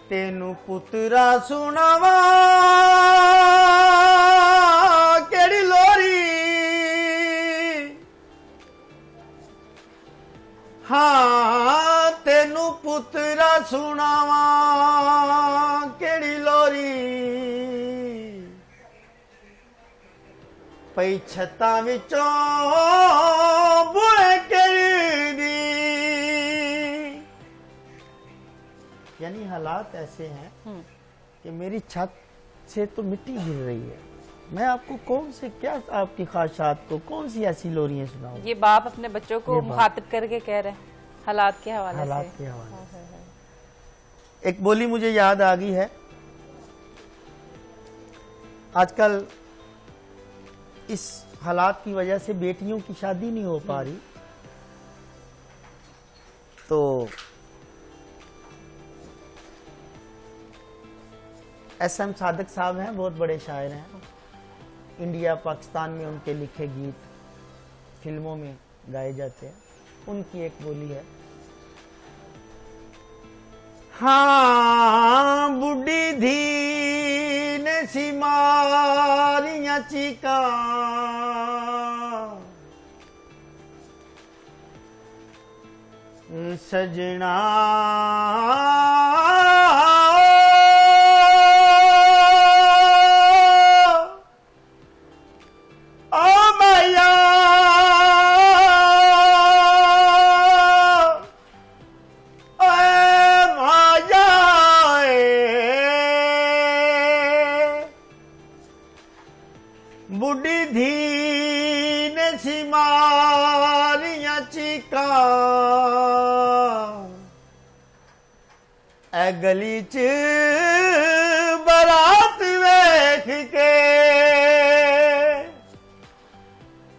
तेनू पुत्रा सुनावा केड़ी लोरी, हाँ तेनू पुत्रा सुनावा केड़ी लोरी, पई छत्तां विचों बुए केड़ी दी। यानी हालात ऐसे हैं कि मेरी छत से तो मिट्टी गिर रही है, मैं आपको कौन से क्या आपकी ख्वाहिशात को कौन सी ऐसी लोरियां सुनाऊं। ये बाप अपने बच्चों को मुखातिब करके कह रहे हैं हालात के हवाले से। हालात के हवाले से एक बोली मुझे याद आ गई है। आजकल इस हालात की वजह से बेटियों की शादी नहीं हो पा रही, तो एस.एम. सादिक साहब हैं, बहुत बड़े शायर हैं। इंडिया पाकिस्तान में उनके लिखे गीत फिल्मों में गाए जाते हैं। उनकी एक बोली है, हाँ बुढ़ी धी ने सी मारियां चीका, सजना बुढ़ी धी ने सी मारियां चीका, ए गली च